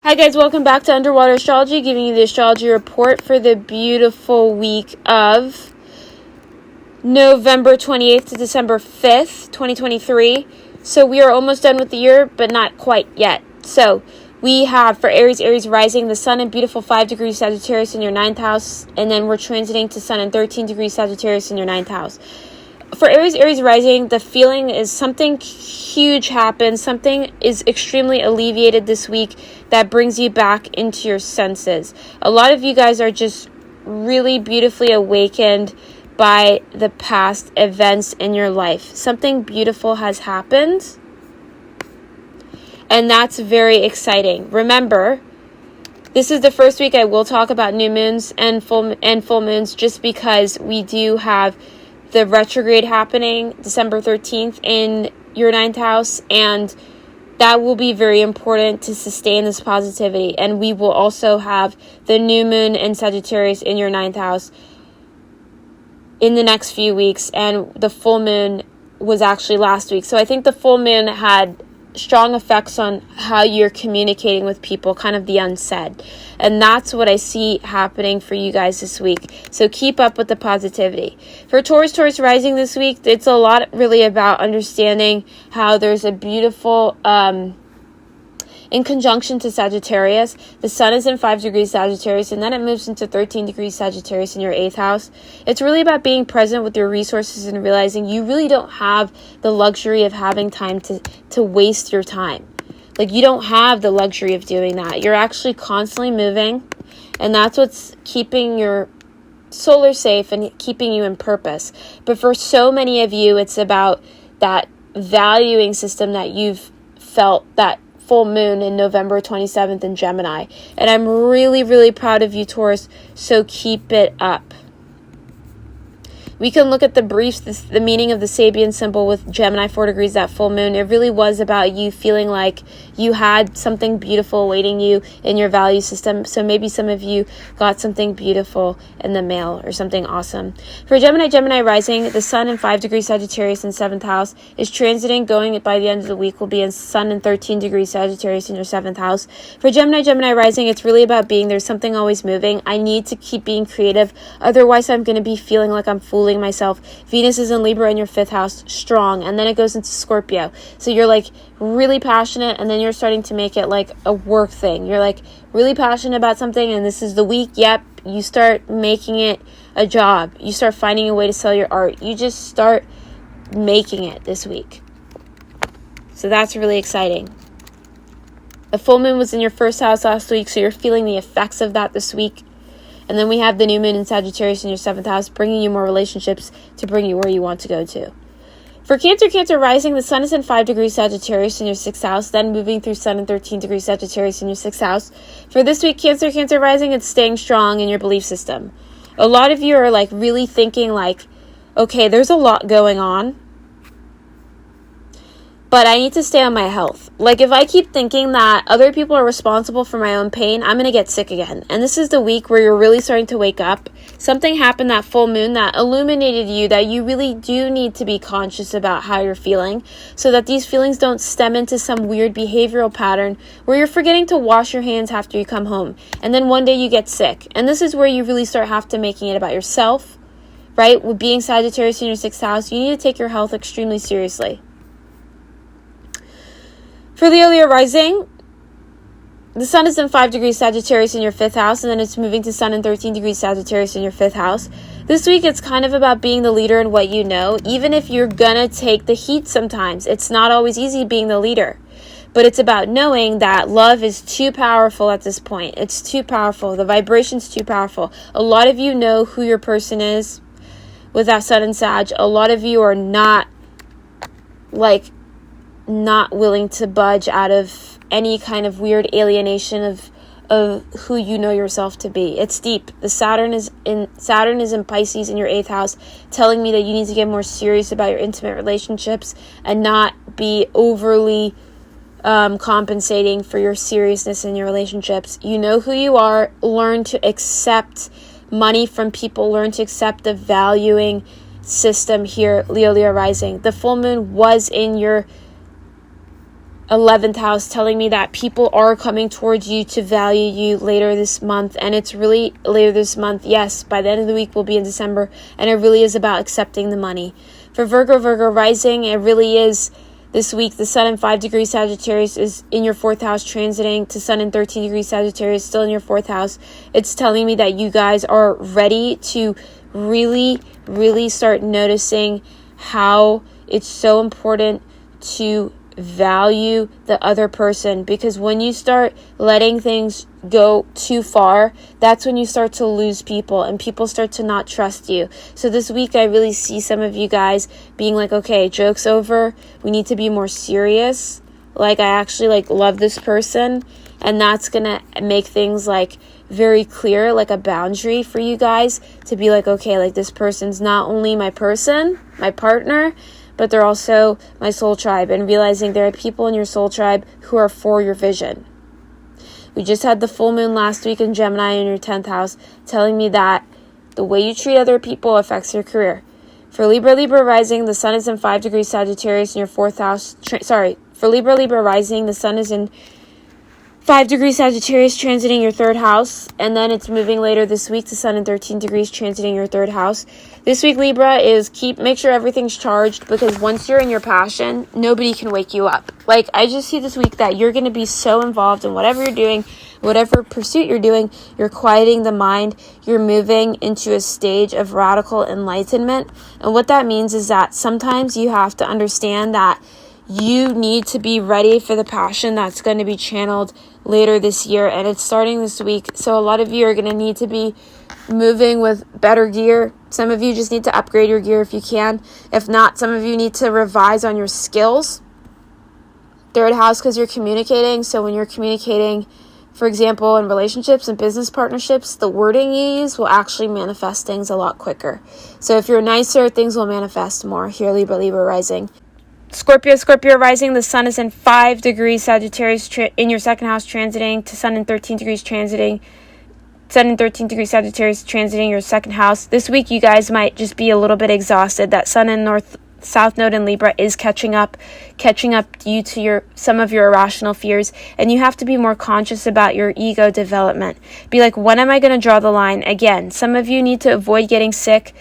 Hi guys, welcome back to Underwater Astrology, giving you the astrology report for the beautiful week of November 28th to December 5th, 2023. So we are almost done with the year, but not quite yet. So we have for Aries rising, the sun in beautiful 5 degrees Sagittarius in your 9th house, and then we're transiting to sun in 13 degrees Sagittarius in your 9th house. For Aries rising, the feeling is something huge happened. Something is extremely alleviated this week that brings you back into your senses. A lot of you guys are just really beautifully awakened by the past events in your life. Something beautiful has happened, and that's very exciting. Remember, this is the first week I will talk about new moons and full moons, just because we do have the retrograde happening December 13th in your 9th house, and that will be very important to sustain this positivity. And we will also have the new moon in Sagittarius in your 9th house in the next few weeks, and the full moon was actually last week. So I think the full moon had strong effects on how you're communicating with people, kind of the unsaid. And that's what I see happening for you guys this week. So keep up with the positivity. For Taurus rising this week, it's a lot really about understanding how there's a beautiful in conjunction to Sagittarius. The sun is in 5 degrees Sagittarius, and then it moves into 13 degrees Sagittarius in your 8th house. It's really about being present with your resources and realizing you really don't have the luxury of having time to waste your time. Like, you don't have the luxury of doing that. You're actually constantly moving, and that's what's keeping your solar safe and keeping you in purpose. But for so many of you, it's about that valuing system that you've felt that full moon in November 27th in Gemini. And I'm really, really proud of you, Taurus. So keep it up. We can look at the briefs, the meaning of the Sabian symbol with Gemini 4 degrees, that full moon. It really was about you feeling like you had something beautiful awaiting you in your value system. So maybe some of you got something beautiful in the mail or something awesome. For Gemini rising, the sun in 5 degrees Sagittarius in 7th house is transiting, going by the end of the week will be in sun in 13 degrees Sagittarius in your 7th house. For Gemini rising, it's really about there's something always moving. I need to keep being creative. Otherwise, I'm going to be feeling like I'm fooling myself. Venus is in Libra in your 5th house, strong, and then it goes into Scorpio. So you're like really passionate, and then you're starting to make it like a work thing. You're like really passionate about something, and this is the week. Yep, you start making it a job. You start finding a way to sell your art. You just start making it this week. So that's really exciting. The full moon was in your 1st house last week, so you're feeling the effects of that this week. And then we have the new moon in Sagittarius in your 7th house, bringing you more relationships to bring you where you want to go to. For Cancer rising, the sun is in 5 degrees Sagittarius in your 6th house, then moving through sun in 13 degrees Sagittarius in your 6th house. For this week, Cancer rising, it's staying strong in your belief system. A lot of you are like really thinking like, okay, there's a lot going on, but I need to stay on my health. Like, if I keep thinking that other people are responsible for my own pain, I'm going to get sick again. And this is the week where you're really starting to wake up. Something happened that full moon that illuminated you that you really do need to be conscious about how you're feeling, so that these feelings don't stem into some weird behavioral pattern where you're forgetting to wash your hands after you come home. And then one day you get sick. And this is where you really start making it about yourself, right? With being Sagittarius in your 6th house, you need to take your health extremely seriously. For Leo rising, the sun is in 5 degrees Sagittarius in your 5th house, and then it's moving to sun in 13 degrees Sagittarius in your 5th house. This week, it's kind of about being the leader in what you know, even if you're gonna take the heat sometimes. It's not always easy being the leader, but it's about knowing that love is too powerful at this point. It's too powerful. The vibration's too powerful. A lot of you know who your person is with that sun and Sag. A lot of you are not willing to budge out of any kind of weird alienation of who you know yourself to be. It's deep. The Saturn is in Pisces in your 8th house, telling me that you need to get more serious about your intimate relationships and not be overly compensating for your seriousness in your relationships. You know who you are. Learn to accept money from people. Learn to accept the valuing system here, Leo rising. The full moon was in your 11th house, telling me that people are coming towards you to value you later this month. And it's really later this month. Yes, by the end of the week we'll be in December, and it really is about accepting the money. For Virgo rising, it really is this week. The sun in 5 degrees Sagittarius is in your 4th house, transiting to sun in 13 degrees Sagittarius, still in your 4th house. It's telling me that you guys are ready to really, really start noticing how it's so important to value the other person, because when you start letting things go too far, that's when you start to lose people and people start to not trust you. So this week I really see some of you guys being like, okay, joke's over, we need to be more serious, like I actually love this person, and that's gonna make things very clear, like a boundary for you guys to be like, okay, this person's not only my person, my partner, but they're also my soul tribe, and realizing there are people in your soul tribe who are for your vision. We just had the full moon last week in Gemini in your 10th house, telling me that the way you treat other people affects your career. For Libra rising, the sun is in 5 degrees Sagittarius in your 4th house. For Libra rising, the sun is in 5 degrees Sagittarius, transiting your 3rd house, and then it's moving later this week to sun in 13 degrees, transiting your 3rd house. This week, Libra, is make sure everything's charged, because once you're in your passion, nobody can wake you up. I just see this week that you're going to be so involved in whatever you're doing, whatever pursuit you're doing, you're quieting the mind, you're moving into a stage of radical enlightenment. And what that means is that sometimes you have to understand that you need to be ready for the passion that's going to be channeled later this year, and it's starting this week. So a lot of you are going to need to be moving with better gear. Some of you just need to upgrade your gear if you can. If not, some of you need to revise on your skills. 3rd house, because you're communicating. So when you're communicating, for example, in relationships and business partnerships, the wording you use will actually manifest things a lot quicker. So if you're nicer, things will manifest more. Here, Libra rising. Scorpio rising, the sun is in 5 degrees Sagittarius in your 2nd house, transiting to sun in 13 degrees, sun in 13 degrees Sagittarius, transiting your 2nd house. This week, you guys might just be a little bit exhausted. That sun in south node in Libra is catching up due to some of your irrational fears, and you have to be more conscious about your ego development. Be like, when am I going to draw the line? Again, some of you need to avoid getting sick.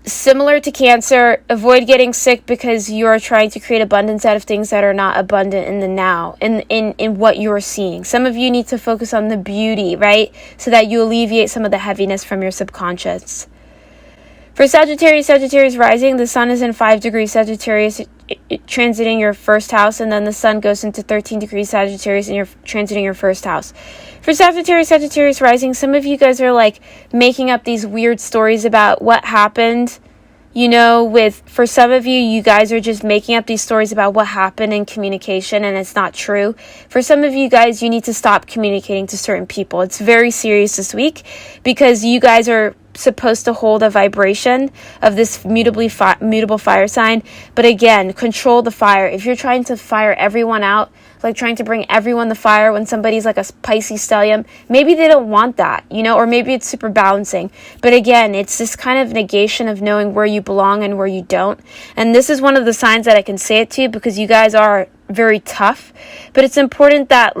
Similar to Cancer, avoid getting sick because you are trying to create abundance out of things that are not abundant in the now, in what you are seeing. Some of you need to focus on the beauty, right? So that you alleviate some of the heaviness from your subconscious. For Sagittarius rising, the sun is in 5 degrees Sagittarius, transiting your 1st house, and then the sun goes into 13 degrees Sagittarius and you're transiting your 1st house. For Sagittarius rising, some of you guys are making up these weird stories about what happened. For some of you, you guys are just making up these stories about what happened in communication, and it's not true. For some of you guys, you need to stop communicating to certain people. It's very serious this week, because you guys are supposed to hold a vibration of this mutable fire sign. But again, control the fire. If you're trying to fire everyone out, trying to bring everyone the fire when somebody's like a Pisces stellium, maybe they don't want that, or maybe it's super balancing. But again, it's this kind of negation of knowing where you belong and where you don't. And this is one of the signs that I can say it to, because you guys are very tough. But it's important that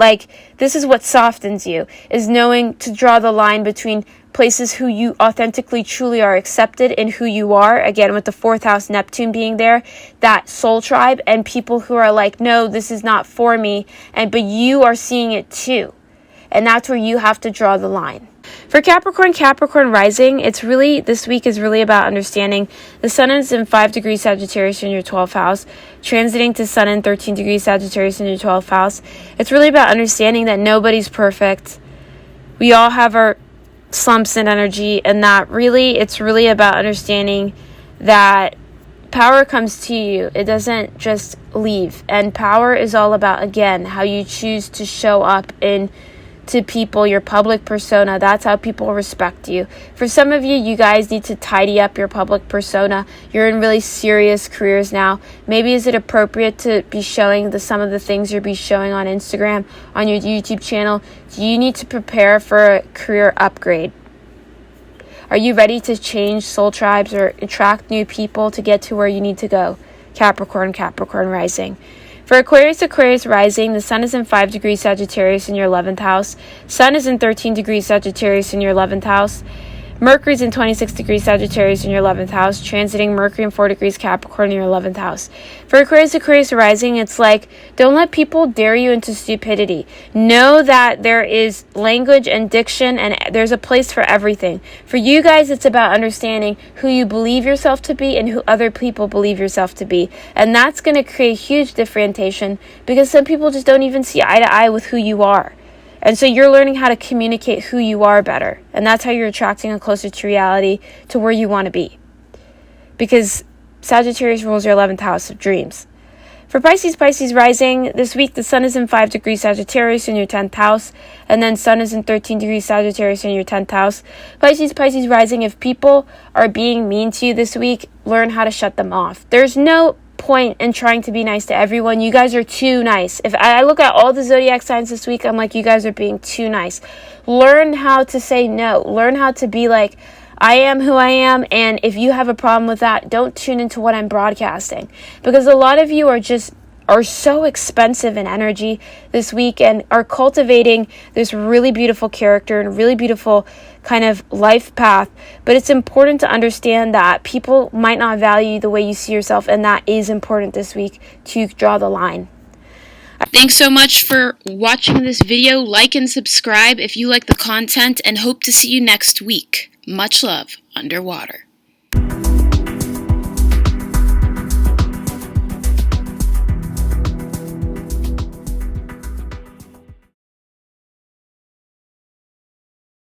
this is what softens you, is knowing to draw the line between places who you authentically truly are accepted in who you are, again with the 4th house Neptune being there, that soul tribe, and people who are no, this is not for me, but you are seeing it too, and that's where you have to draw the line. For Capricorn rising, this week is really about understanding the sun is in 5 degrees Sagittarius in your 12th house, transiting to sun in 13 degrees Sagittarius in your 12th house. It's really about understanding that nobody's perfect. We all have our slumps in energy, and that it's really about understanding that power comes to you. It doesn't just leave. And power is all about, again, how you choose to show up to people, your public persona. That's how people respect you. For some of you, you guys need to tidy up your public persona. You're in really serious careers now. Maybe is it appropriate to be showing some of the things you'll be showing on Instagram, on your YouTube channel? Do you need to prepare for a career upgrade? Are you ready to change soul tribes or attract new people to get to where you need to go? Capricorn, Capricorn rising. For Aquarius, Aquarius rising, the Sun is in 5 degrees Sagittarius in your 11th house. Sun is in 13 degrees Sagittarius in your 11th house. Mercury's in 26 degrees Sagittarius in your 11th house, transiting Mercury in 4 degrees Capricorn in your 11th house. For Aquarius, Aquarius rising, it's like, don't let people dare you into stupidity. Know that there is language and diction, and there's a place for everything. For you guys, it's about understanding who you believe yourself to be and who other people believe yourself to be. And that's going to create huge differentiation, because some people just don't even see eye to eye with who you are. And so you're learning how to communicate who you are better. And that's how you're attracting a closer to reality, to where you want to be. Because Sagittarius rules your 11th house of dreams. For Pisces, Pisces rising, this week the Sun is in 5 degrees Sagittarius in your 10th house. And then Sun is in 13 degrees Sagittarius in your 10th house. Pisces, Pisces rising, if people are being mean to you this week, learn how to shut them off. There's no point in trying to be nice to everyone. You guys are too nice. If I look at all the zodiac signs this week, I'm like, you guys are being too nice. Learn how to say no. Learn how to be like, I am who I am, and if you have a problem with that, don't tune into what I'm broadcasting. Because a lot of you are so expensive in energy this week and are cultivating this really beautiful character and really beautiful kind of life path. But it's important to understand that people might not value the way you see yourself, and that is important this week to draw the line. Thanks so much for watching this video. Like and subscribe if you like the content, and hope to see you next week. Much love, underwater.